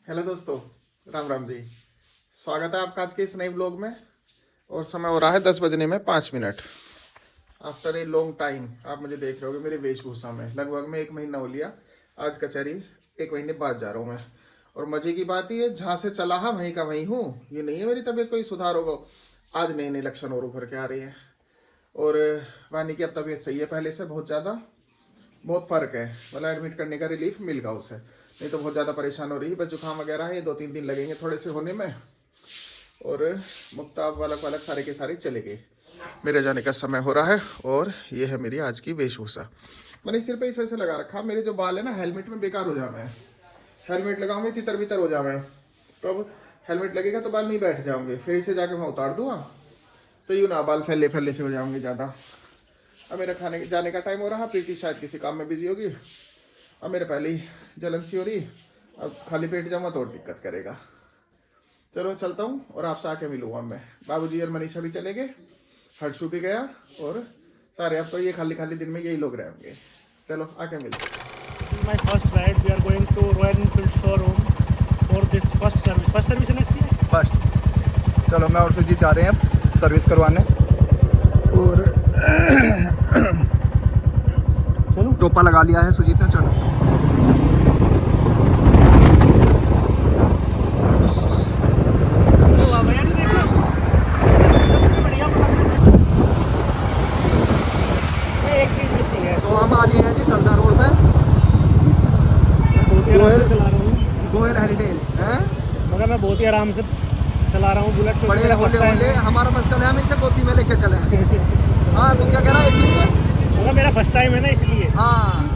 Hello दोस्तों, राम राम जी। स्वागत है आपका आज के इस नए ब्लॉग में। और समय हो रहा है 10 बजने में 5 minute. After a long time आप मुझे देख रहे होगे मेरे वेशभूषा में। लगभग में 1 महीना हो लिया। आज कचहरी 1 महीने बाद जा रहा हूँ मैं। और मजे की बात ये, जहाँ से चला हा वहीं का वहीं हूँ। ये नहीं है मेरी तबीयत कोई सुधार होगा। आज नए नए लक्षण और उभर के आ रही है। और वानी की अब तबीयत सही है पहले से बहुत ज़्यादा। बहुत फ़र्क है, मतलब एडमिट करने का रिलीफ मिल गया उसे। नहीं तो बहुत ज़्यादा परेशान हो रही है, बस जुकाम वगैरह है। ये 2-3 दिन लगेंगे थोड़े से होने में। और मुक्ताब वालक वालक सारे के सारे चले गए। मेरे जाने का समय हो रहा है। और ये है मेरी आज की वेशभूषा। मैंने सिर पे इस वजह से लगा रखा, मेरे जो बाल है ना हेलमेट में बेकार हो जावे हैं। हेलमेट लगाऊंगे तितर बितर हो जावे हैं। तो अब हेलमेट लगेगा तो बाल नहीं बैठ जाओगे, फिर इसे जाके मैं उतार दूंगा तो यूँ ना बाल फैले फैले से हो जाओगे ज़्यादा। अब मेरा खाने जाने का टाइम हो रहा। प्रीति शायद किसी काम में बिजी होगी। अब मेरे पहले ही जलन सी हो रही। अब खाली पेट जाऊँगा तो और दिक्कत करेगा। चलो चलता हूँ और आपसे आके मिलूँगा मैं। बाबूजी और मनीषा भी चले गए, हर्षू भी गया। और सारे अब तो ये खाली खाली दिन में यही लोग रहेंगे। चलो आके मिलते हैं। My first ride. We are going to Royal Enfield showroom for this first service. First service है ना इसकी? फर्स्ट। चलो मैं और सुजीत जा रहे हैं अब सर्विस करवाने। और चलो टोपा लगा लिया है सुजीत ने। चलो चलो भैया ने देखो बढ़िया एक चीज मिसिंग है। तो हम आ गए हैं जी सरदार रोड पे। बहुत ही आराम से चला रहा हूँ गोयल हेरिटेज है। मगर मैं बहुत ही आराम से चला रहा हूँ बुलेट। बड़े होले होले हमारा बस चले, हम इसे गोदी में लेके चले हैं। हाँ तो क्या कह रहा है चीज में? मगर मेरा फर्स्ट टाइम है ना इसलिए। हाँ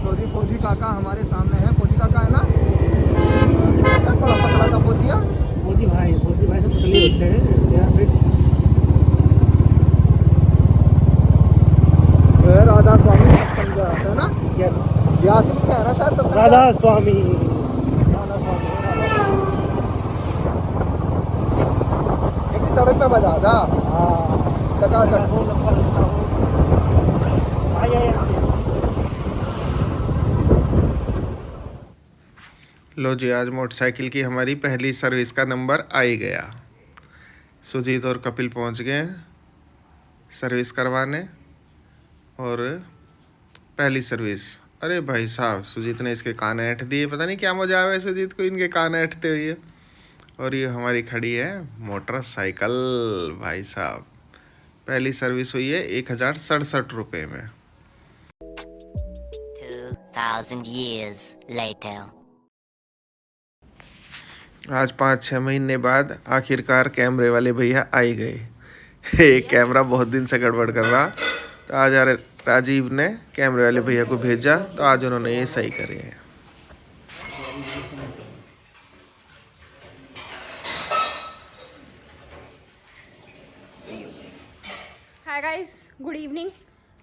तो जी फौजी काका हमारे सामने है। फौजी काका है ना, थोड़ा पतला सा फौजिया। मोदी भाई से पतले होते हैं यार फिर। राधा स्वामी सत्संग है ना, यस व्यास लिखा है ना शायद सत्संग। राधा स्वामी राधा स्वामी एक ही सड़क पे बजा जा हाँ चकाचक। लो जी, आज मोटरसाइकिल की हमारी पहली सर्विस का नंबर आ ही गया। सुजीत और कपिल पहुंच गए सर्विस करवाने। और पहली सर्विस, अरे भाई साहब सुजीत ने इसके कान ऐंठ दिए। पता नहीं क्या मजा आया सुजीत को इनके कान ऐंठते हुए। और ये हमारी खड़ी है मोटरसाइकिल। भाई साहब पहली सर्विस हुई है 1067 रुपये में। 2,000 years later. आज 5-6 महीने बाद आखिरकार कैमरे वाले भैया आ ही गए। एक कैमरा बहुत दिन से गड़बड़ कर रहा, तो आज राजीव ने कैमरे वाले भैया को भेजा, तो आज उन्होंने ये सही करे हैं। Hi guys, good evening.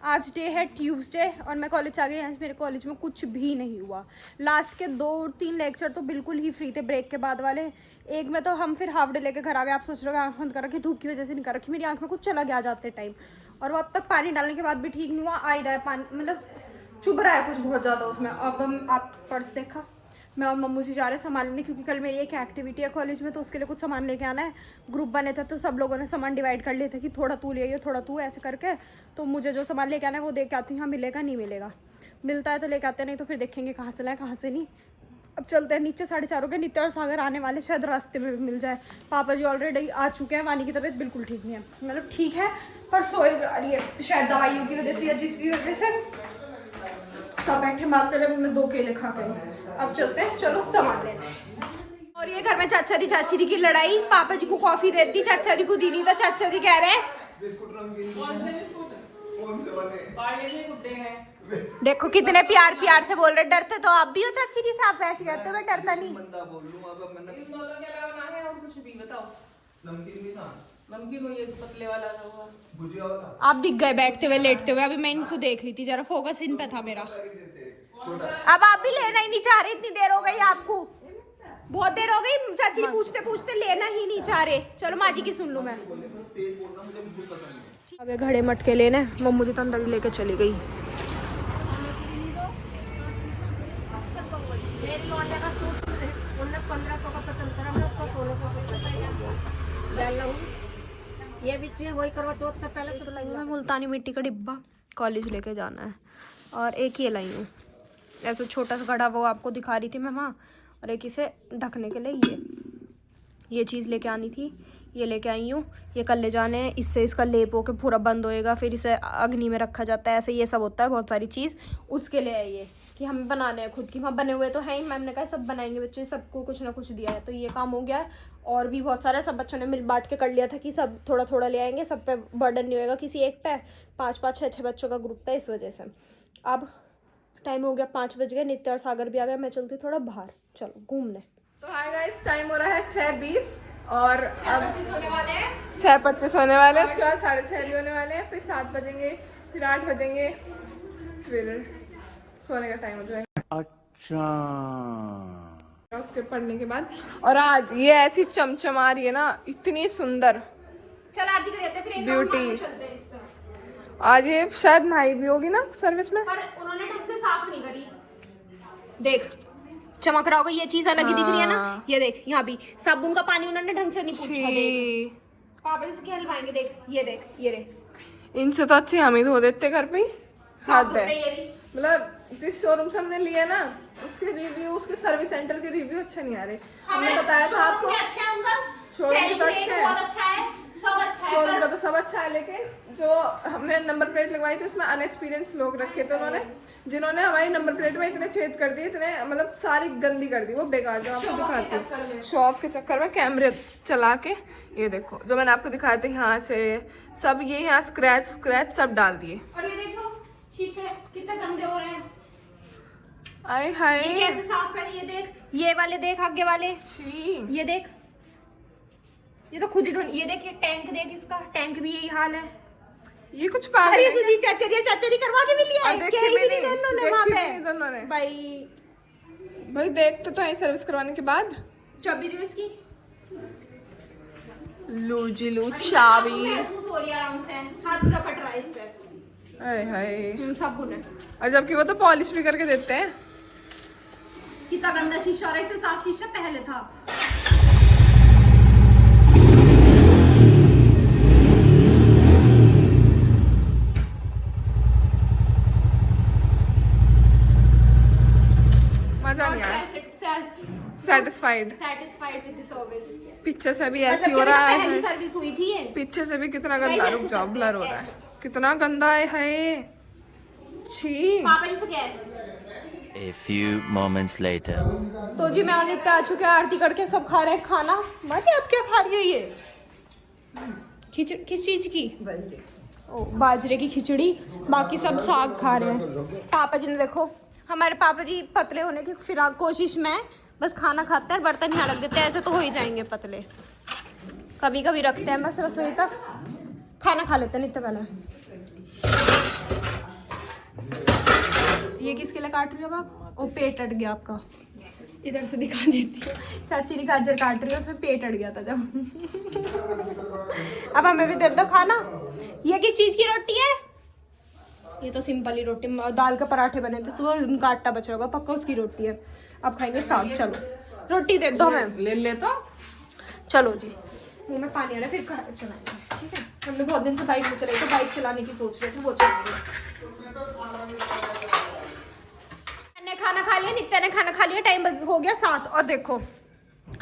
आज डे है ट्यूसडे और मैं कॉलेज आ गई। आज मेरे कॉलेज में कुछ भी नहीं हुआ। लास्ट के 2-3 लेक्चर तो बिल्कुल ही फ्री थे ब्रेक के बाद वाले। एक में तो हम फिर हाफ डे लेके घर आ गए। आप सोच रहे हो आँख बंद कर रखी, धूप की वजह से नहीं कर रखी। मेरी आँख में कुछ चला गया जाते टाइम। और वो अब तक पानी डालने के बाद भी ठीक नहीं हुआ। आ ही रहा है पानी, मतलब चुभ रहा है कुछ बहुत ज़्यादा उसमें। अब आप पर्स देखा, मैं और मम्मू जी जा रहे हैं सामान लेने, क्योंकि कल मेरी एक एक्टिविटी है कॉलेज में, तो उसके लिए कुछ सामान लेके आना है। ग्रुप बने थे तो सब लोगों ने सामान डिवाइड कर लिए थे कि थोड़ा तू ले आइए थोड़ा तू, ऐसे करके। तो मुझे जो सामान लेके आना है वो देख के आती हूँ, हाँ मिलेगा नहीं मिलेगा। मिलता है तो लेके आते, नहीं तो फिर देखेंगे कहाँ से लाएं कहाँ से नहीं। अब चलते हैं नीचे। 4:30 हो गए। नित्य और सागर आने वाले, शायद रास्ते में भी मिल जाए। पापा जी ऑलरेडी आ चुके हैं। वानी की तबीयत बिल्कुल ठीक नहीं है, मतलब ठीक है पर सोए जा रही है, शायद दवाइयों की वजह से या जिसकी वजह से। सब बैठे बात कर रहे हैं, मैं 2 केले खा गई। अब चलते हैं, चलो सामान लेने। और ये घर में चाचा दी चाची दी की लड़ाई। पापा जी को कॉफी दे दी, चाचा जी को दी नहीं, तो चाचा जी कह रहे हैं देखो कितने प्यार प्यार से बोल रहे। डरते तो आप भी हो चाची जी साहब, ऐसे कहते हुए डरता नहीं। नमकीन ये पतले वाला आप दिख गए बैठते हुए लेटते हुए। अभी मैं इनको देख रही थी, जरा फोकस इन पे था मेरा। अब आप भी लेना ही नहीं चाह रहे, इतनी देर हो गई आपको, बहुत देर हो गई, चाची पूछते पूछते लेना ही नहीं चाह रहे। चलो माँ जी की सुन लूँ मैं। अब घड़े मटके लेने, मम्मू जी तो अंदर ही लेके चली गई। ये बीच में वही करवा चौथ से पहले सब लाई मैं मुल्तानी मिट्टी का डिब्बा कॉलेज लेके जाना है, और एक ये लाई हूँ ऐसा छोटा सा घड़ा, वो आपको दिखा रही थी मैं वहाँ, और एक इसे ढकने के लिए ये चीज़ लेके आनी थी, ये लेके आई हूँ। ये कल ले जाने हैं, इससे इसका लेप होकर पूरा बंद होएगा, फिर इसे अग्नि में रखा जाता है, ऐसे ये सब होता है बहुत सारी चीज़, उसके लिए है ये कि हमें बनाने हैं खुद की। वहाँ बने हुए तो हैं ही, मैम ने कहा सब बनाएंगे बच्चे, सबको कुछ ना कुछ दिया है, तो ये काम हो गया है। और भी बहुत सारा सब बच्चों ने मिल बांट के कर लिया था कि सब थोड़ा थोड़ा ले आएंगे, सब पे बर्डन नहीं होएगा किसी एक पे, 5-5 6-6 बच्चों का ग्रुप था, इस वजह से। अब टाइम हो गया 5 बज गए, नित्य और सागर भी आ गए, मैं चलती हूँ थोड़ा बाहर, चलो घूमने। तो हाय गाइस, टाइम हो रहा है 6:20 और 6:25 होने वाले हैं, 6:25 होने वाले हैं, उसके बाद 6:30 भी होने वाले हैं, फिर 7 बजेंगे, फिर 8 बजेंगे, फिर सोने का टाइम हो जाएगा। अच्छा, उसके पढ़ने के बाद। और आज ये ऐसी चमचमा रही है ना, इतनी सुंदर, चल आरती कर लेते हैं, फिर एक ब्यूटी। काम चलते हैं इस पे। आज ये शायद नहाई भी होगी ना सर्विस में, पर उन्होंने ढंग से साफ नहीं करी, देख चमक रहा होगा, ये चीज अलग ही दिख रही है ना, ये देख यहाँ भी साबुन का पानी उन्होंने ढंग से नहीं पूछा, देख पापा से क्या हलवाएंगे, देख ये देख ये रे, इनसे तो अच्छे हम ही धो देते घर पे ही। साफ है ये रे। मतलब जिस शोरूम से हमने लिया ना, उसके रिव्यू, उसके सर्विस सेंटर के रिव्यू अच्छे नहीं आ रहे। हमने बताया था आपको, अच्छा है उनका, शोरूम तो अच्छा है, बहुत अच्छा है, सब अच्छा है, शोरूम का तो सब अच्छा है, लेकिन जो हमने नंबर प्लेट लगवाई थी उसमें अनएक्सपीरियंस लोग रखे थे उन्होंने, जिन्होंने हमारी नंबर प्लेट में इतने छेद कर दिए, इतने मतलब सारी गंदी कर दी, वो बेकार। जो आपको दिखाती हूँ शॉप के चक्कर में कैमरे चला के, ये देखो जो मैंने आपको दिखाया था, यहाँ से सब ये यहाँ स्क्रैच सब डाल दिए। और ये देखो शीशे कितने गंदे हो रहे हैं, आए हाय, ये कैसे साफ करें, ये देख, ये वाले देख, आगे वाले, छी, ये देख, ये तो खुद ही धोनी, ये देख, ये टैंक देख, इसका टैंक भी यही हाल है। ये कुछ पागल अरे है सुजी चाचा करवा के भी लिया है, देखी कहीं भी भी नहीं, नहीं दोनों ने देखी वहाँ भी पे नहीं दोनों ने। भाई देखते तो है सर्विस करवाने के बाद, चाबी दो इसकी, लो जी लो चाबी, महसूस हो रही है आराम से, हाथ पूरा फट रहा है इस पे, हाय हाय, साबुन है, और जबकि वो तो पॉलिश भी करके देते हैं। कितना गंदा शीशा, और इससे साफ शीशा पहले था। मजा नहीं आया, सेटिस्फाइड विद द सर्विस। पीछे से भी ऐसी हो रहा पहली है, सर्विस हुई थी ये, पीछे से भी कितना गंदा, रुक जाओ ब्लर हो रहा है, कितना गंदा है, छी। पापा जी से क्या है? A few moments later. तो जी मैं और नित्य आ चुके हैं, आरती करके सब खा रहे हैं खाना। मजे, आप क्या खा रही हो? ये खिचड़ी किस चीज की? ओ, बाजरे की खिचड़ी, बाकी सब साग खा रहे हैं। पापा जी ने देखो, हमारे पापा जी पतले होने की फिराक कोशिश में बस खाना खाते हैं, बर्तन यहाँ रख देते हैं, ऐसे तो हो ही जाएंगे पतले। कभी कभी रखते हैं बस रसोई तक, खाना खा लेते हैं नित्य पहले। ये किसके लिए काट रही हो आप? ओ, पेट अट गया आपका, इधर से दिखा देती है। चाची ने गाजर काट रही है, उसमें पेट अट गया था जब। अब हमें भी दे दो खाना। ये किस चीज की रोटी है? ये तो सिंपल ही रोटी, दाल के पराठे बने थे सुबह, उनका आटा बचा होगा पक्का, उसकी रोटी है। अब खाएंगे साग। चलो रोटी दे दो हमें, ले ले तो चलो जी। मुंह में पानी आ रहा है, फिर चलाएंगे, ठीक है? हमने बहुत दिन से बाइक में चलाई, तो बाइक चलाने की सोच रहे थे, वो चलाएंगे। मैंने खाना खा लिया, नित्या ने खाना खा लिया, टाइम हो गया 7। और देखो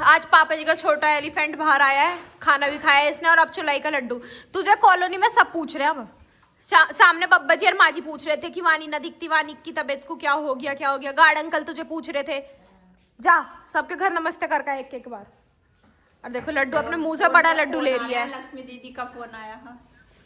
आज पापा जी का छोटा एलिफेंट बाहर आया है, खाना भी खाया है इसने, और अब चुलाई का लड्डू। तुझे कॉलोनी में सब पूछ रहे हैं। अब सामने बब्बा जी और माँ जी पूछ रहे थे कि वानी ना दिखती, वानी की तबीयत को क्या हो गया, क्या हो गया। गार्ड अंकल तुझे पूछ रहे थे, जा सबके घर नमस्ते करके एक एक बार। और देखो लड्डू अपने मुंह से बड़ा लड्डू ले रही है। लक्ष्मी दीदी का फोन आया है।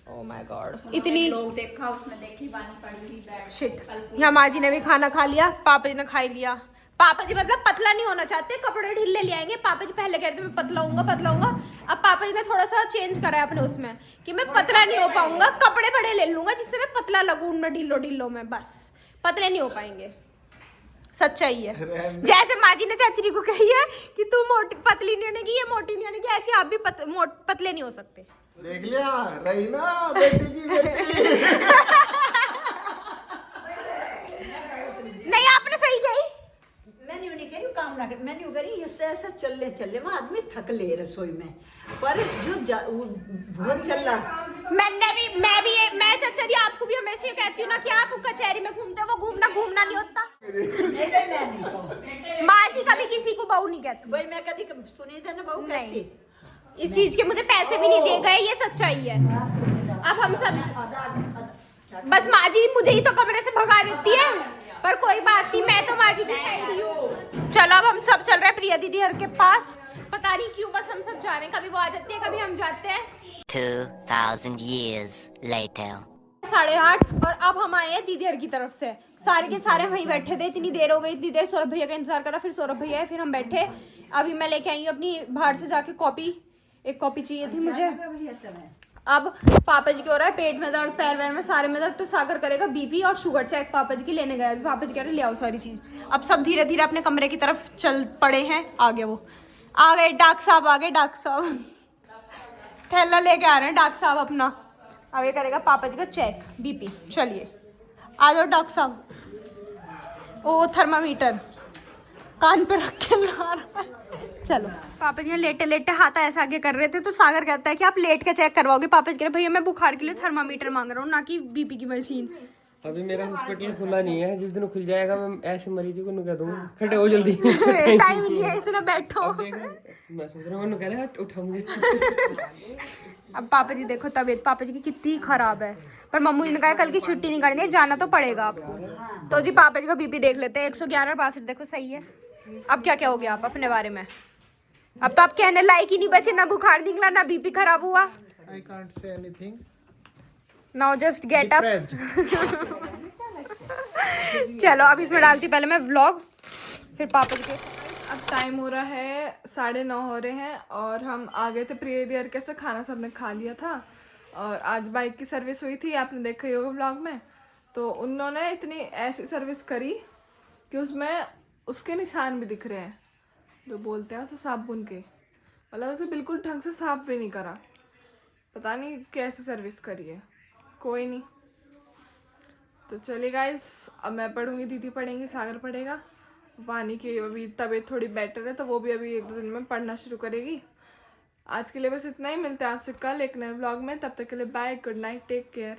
ओह माय गॉड, इतनी लोग देखा, उसमें देखी वानी पड़ी हुई बैठ। शिट। यहाँ माँ जी ने भी खाना खा लिया, पापा जी ने खा लिया। पापा जी मतलब पतला नहीं होना चाहते, कपड़े ढीले ले आएंगे। पापा जी पहले कहते मैं पतला हूँगा। अब पापा जी ने थोड़ा सा चेंज करा है अपने उसमें कि मैं पतला नहीं हो पाऊंगा, कपड़े बड़े ले लूंगा जिससे मैं पतला लगूं, उनमें ढिल्लो में, बस पतले नहीं हो पाएंगे। सच्चाई है। जैसे माँ जी ने चाची को कही है कि तू मोटी पतली नहीं होने की, ये मोटी नहीं होने की, ऐसे आप भी पतले नहीं हो सकते। देख लिया रही ना बेटी की बेटी। नहीं आपने सही कही। मैं नहीं कह रही काम ना कर, मैं नहीं कह रही इससे ऐसा चलने में आदमी थक ले रसोई में, पर जो बहुत चल रहा। मैं चाचा जी आपको भी हमेशा ये कहती हूँ ना कि आप कचहरी में घूमते हो, वो घूमना नहीं होता। माँ जी कभी किसी को बहू नहीं कहती। भाई मैं कभी सुनी था ना बहू नहीं, इस चीज के मुझे पैसे भी नहीं दिए गए, ये सच्चाई है। अब हम सब बस माँ जी मुझे ही तो कमरे से भगा देती है, पर कोई बात नहीं, मैं तो माँ जी की साइड ही हूँ। चलो अब हम सब चल रहे हैं प्रिया दीदी हर के पास, पता नहीं क्यों बस हम सब जा रहे हैं, कभी वो आ जाती है कभी हम जाते हैं। 2000 years later. 8:30 और अब हम आए हैं दीदी हर की तरफ से। सारे के सारे वहीं बैठे थे, इतनी देर हो गई, इतनी देर सौरभ भैया का इंतजार करा, फिर सौरभ भैया आए, फिर हम बैठे। अभी मैं लेके आई हूँ अपनी बाहर से जाके एक कॉपी चाहिए थी मुझे। अब पापा जी को हो रहा है पेट में दर्द, पैर वैर में सारे में दर्द, तो सागर करेगा बीपी और शुगर चेक पापा जी की लेने गए। अभी पापा जी कह रहे ले आओ सारी चीज़। अब सब धीरे धीरे अपने कमरे की तरफ चल पड़े हैं। आगे वो आ गए, डॉक्टर साहब आ गए, डॉक्टर साहब थैला लेके आ रहे हैं डॉक्टर साहब अपना। अब ये करेगा पापा जी का चेक बीपी। चलिए आ जाओ डॉक्टर साहब। ओ थर्मामीटर कान पे रख के ला रहा है। चलो पापा जी लेटे लेटे हाथ ऐसा आगे कर रहे थे, तो सागर कहता है कि आप लेट के चेक करवाओगे। पापा जी कह रहे भैया मैं बुखार के लिए थर्मामीटर मांग रहा हूँ, ना कि बीपी की मशीन। अभी मेरा हॉस्पिटल खुला नहीं है, जिस दिन खुल जाएगा मैं ऐसे मरीजों को कह दूंगा खड़े हो जल्दी। टाइम नहीं है इतना बैठो। मैं सोच रहा हूँ कह रहा है उठाऊंगी। अब पापा जी देखो तबीयत पापा जी की कितनी खराब है, पर मम्मी ने कहा कल की छुट्टी नहीं करनी है, जाना तो पड़ेगा आपको। तो जी पापा जी का बीपी देख लेते हैं, 111/62 देखो सही है। अब क्या हो गया आप अपने बारे में? अब तो आप कहने लायक ही नहीं बचे, ना बुखार निकला ना बीपी खराब हुआ। I can't say anything. Now just get up. चलो अब इसमें डालती पहले मैं व्लॉग, फिर पापा जी के। अब टाइम हो रहा है 9:30 हो रहे हैं और हम आ गए थे प्रिय दियर के से, खाना सबने खा लिया था। और आज बाइक की सर्विस हुई थी, आपने देखा ही होगा व्लॉग में। तो उन्होंने इतनी ऐसी सर्विस करी कि उसमें उसके निशान भी दिख रहे हैं, जो बोलते हैं उसे साबुन के, मतलब उसे बिल्कुल ढंग से साफ भी नहीं करा। पता नहीं कैसे सर्विस करी है, कोई नहीं। तो चलिए गाइस, अब मैं पढ़ूंगी, दीदी पढ़ेंगी, सागर पढ़ेगा। वानी की अभी तबीयत थोड़ी बेटर है, तो वो भी अभी 1-2 दिन में पढ़ना शुरू करेगी। आज के लिए बस इतना ही, मिलते हैं आपसे कल एक नए व्लॉग में। तब तक के लिए bye, good night, take care.